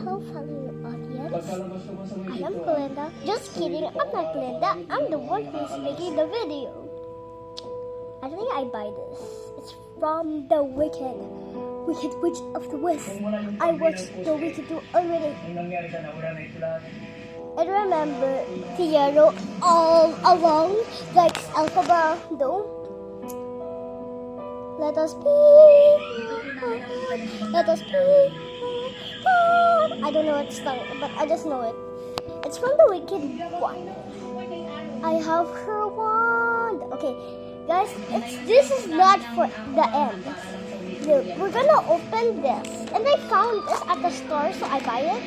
Hello, fellow audience. I am Glinda. Just kidding, I'm not Glinda. I'm the one who's making the video. I think I buy this. It's from The Wicked Witch of the West. I watched The Wicked 2 already. And remember Tiero all along, like Alphaba, though. Let us be. Let us be. I don't know it's song, but I just know it. It's from The Wicked 1. I have her wand. Okay, guys, this is not for the end. Look, we're gonna open this. And I found this at the store, so I buy it.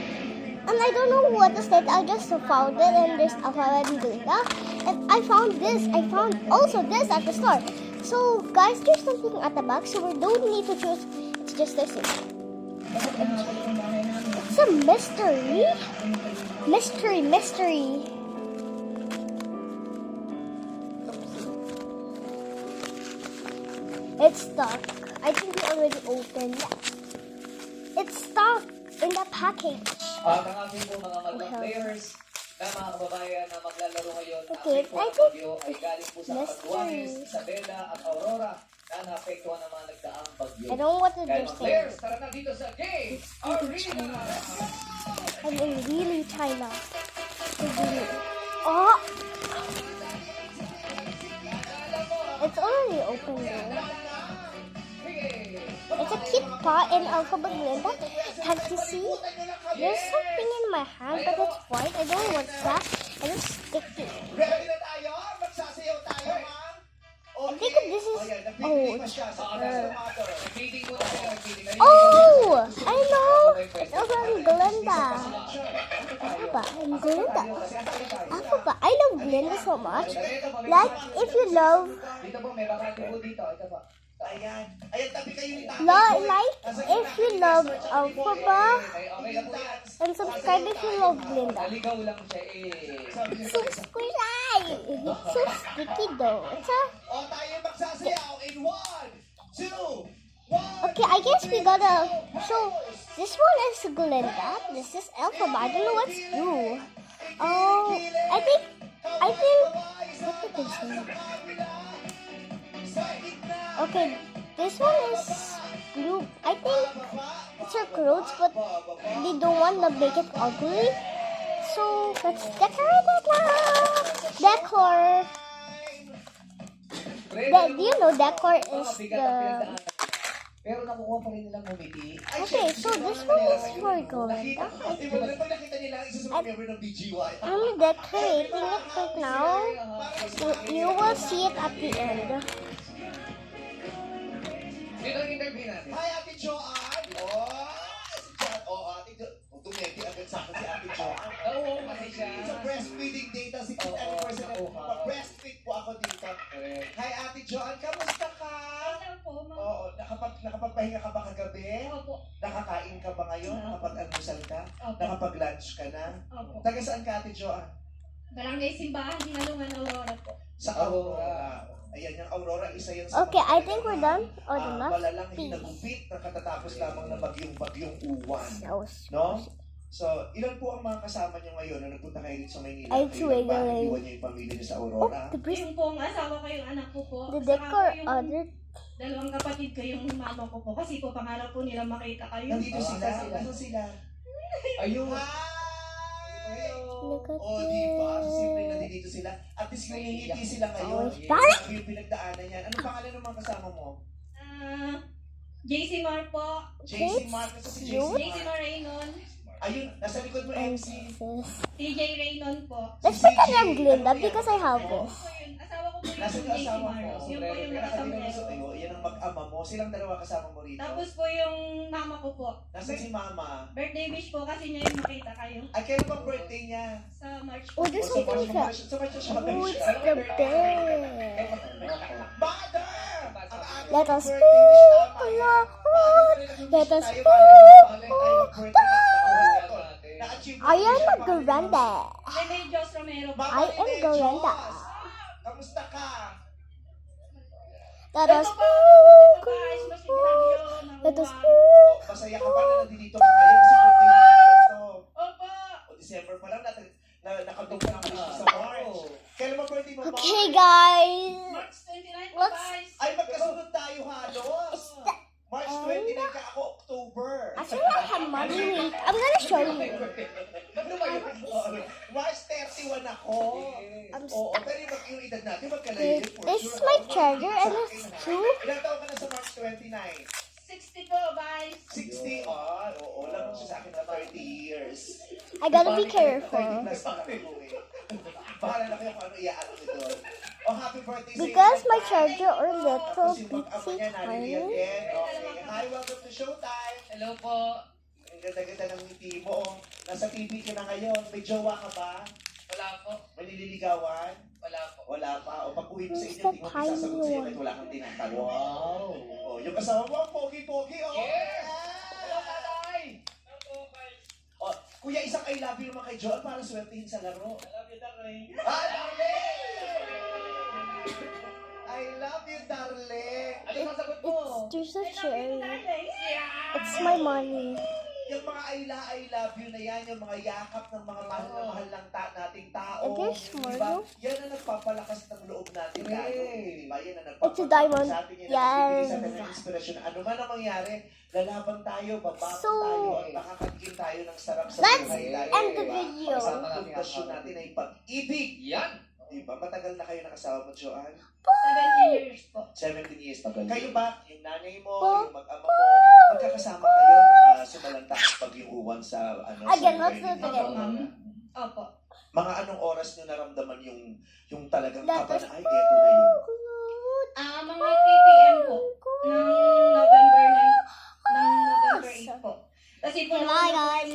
And I don't know what is that. I just found it, and there's Alpha and Glinda. And I found this. I found also this at the store. So, guys, there's something at the back, so we don't need to choose. It's just this. It's a mystery. Mystery. It's stuck. I think we already opened. Yeah. It's stuck in the package. Ang ating po mga madlang players na mga kababayan na maglalaro ngayon Okay, ang ating I think bagyo ay galing po sa mystery. Catanduanes, Isabela at Aurora na naapektuhan ng mga nagdaang bagyo. I don't know what to Kaya do. mga players, tara na dito sa Game Arena! I'm in really China. Oh! It's already open though. It's a kit pot in Alphabet Glinda. Can't you see? There's something in my hand, but it's white. I don't know what's that. And it's sticky. Ready na tayo? Magsasayaw tayo, ma'am? I think this is... Oh, Oh! I know! It's also in Glinda. Alphabet. I love Glinda so much. Like, if you love... Dito po, may bakante po dito. Ito po. Ayan. Ayan, tabi kayo ni tatay. Like, if you love Alphabet, and subscribe if you love Glinda. Naligaw lang siya eh. Subscribe! It's so sticky though. It's a... O, tayo magsasayaw in 1, 2, 1. Okay, I guess we gotta... So, this one is Glinda. This is Alphabet. I don't know what's blue. Oh, I think... What did they say? Okay, this one is blue. I think it's our clothes, but they don't want to make it ugly. So, let's decorate it now. Decor. Do you know decor is the... Pero nakukuha pa rin nilang bumiti. Okay, so this one is for Glinda. Pag nakita nila, isa sa mga member ng BGY. I'm decorating it right now. So you will see it at the end. Dito ang interview natin. Hi, Ate Joanne. Oh, si Joanne. Oh, Ate Joanne. Tumeti agad sa akin si Ate Joanne. Oo, kasi siya. Sa breastfeeding data, 6th anniversary. Pag-breastfeed po ako dito. Hi, Ate Joanne. Kamusta ka? Oo, nakapagpahinga ka ba kagabi? Opo. Nakakain ka ba ngayon? Nakapag-almusal ka? Opo. Nakapag-lunch ka na? Opo. Taga saan ka, Ate Joanne? Barangay Simbahan, Dinalungan, Aurora po. Sa Aurora. Ayan, yung Aurora, isa yan sa Okay, I think we're done. Or the map. malalang hinagupit na katatapos lamang na bagyong uwan. No. No? So, ilan po ang mga kasama niyo ngayon na nagpunta kayo dito sa Maynila? Ay, Kayo lang ba? tuwing- Iwan niyo yung pamilya niyo sa Oh, Aurora? the bridge. Yung po ang asawa ko, yung anak ko po. The Saka decor. po yung The... dalawang kapatid ko, yung mama ko po. Kasi po pangarap po nila makita kayo. Nandito sila? Nasaan sila? Ayun. Look at O, di ba? So, this. siyempre nandito sila. At least ngingiti sila ngayon. Oh, parang- Yung pinagdaanan yan. Anong pangalan ng mga kasama mo? JC Mar po. JC Marcos. Si JC Cute. JC Mar Raynon. Ayun, nasa likod mo And MC. this is... TJ Raynon po. Let's put the name Glinda because I have this. Po yun. Asawa ko po yung Nasa JC asawa Mar. mo. Yung po yung Nakadila mo sa nakasambero. tayo. Yan ang mag-ama mo. Silang dalawa kasama mo rito. Tapos po yung mama ko po. Nasa si Mama. Birthday wish po kasi niya yung makita kayo. Ay, kailan bang birthday niya? Sa March Oh, po. there's Sa something March, here. sa March na siya Oh, mag-wish. it's the bed. Mother! Let us birthday speak, wish tama yan. Lord. Let us Tayo, speak, birthday. Na-achieve mo I am siya, a Glinda. Rene Jos Romero po. Mama I am Rene Glinda. Jos. Kamusta ka? Let us Ito po, speak. nag-aayos mo si Fabio. Let us Nakuha. speak. Masaya ka ba na nandito ka ngayon? Kasi birthday mo ito. Mommy, wait. I'm gonna show you. Ano ba yun? Mars 31 ako. I'm Oo, pero yung edad natin, magkalayo This, for this sure. is my Ako, charger and sa it's akin, two. Ilang taon ka na sa March 29? 60 po, bye. 60? Ah, oo, lang siya sa akin na 30 years. I gotta be 30 careful. plus pa lang ako eh. Bahala na kayo kung ano iaan ko doon. Oh, happy birthday sa Because inyo, my Tay. charger or little Tapos yung mag-ama bitsy niya, naririyan tiny. din. Okay. Hi, welcome to Showtime. Hello po. Ang ganda-ganda ng ngiti mo. Nasa TV ka na ngayon. May jowa ka ba? Wala po. May nililigawan? Wala po. Wala pa. O pag-uwi mo sa Who's inyo, the di mo isasagot tiny sa'yo one? kahit wala kang tinatanong. Wow! O, yung kasama mo, ang pogi-pogi, oh! Yes! Hello, tatay! O, kuya, isang I love you naman kay Joel para swertihin sa laro. I love you, darling. Ah, darling! I love you, darling. Ano yung sasagot mo? There's a cherry. Darling. It's my money. Yung mga I love you na yan, yung mga yakap ng mga mahal na mahal ng nating tao. And there's more, Diba? no? Yan ang nagpapalakas ng loob natin. Correct. Diba? Yan ang It's a diamond. sa atin. Yan ang Yes. nagbibigay sa atin ng inspirasyon. Ano man ang mangyari, lalaban tayo, babago So, tayo, at makakatikim tayo ng sarap sa let's buhay natin. end the Diba? video. Ang pundasyon natin ay pag-ibig. Yan! Diba? Matagal na kayo nakasama mo, Joanne? 17 years po. 17 years. Kayo ba, yung nanay mo, Po. yung mag-ama mo, magkakasama kayo nung sumalanta pag yung uwan sa ano? Again, sa let's do it Berlin? again. Ma'am. Opo. Mga anong oras nyo naramdaman yung talagang Let kaba us na, ay, eto na yun. Mga 3 p.m. po. Ng November 9, ng November 8 po. Kasi po, Bye, guys.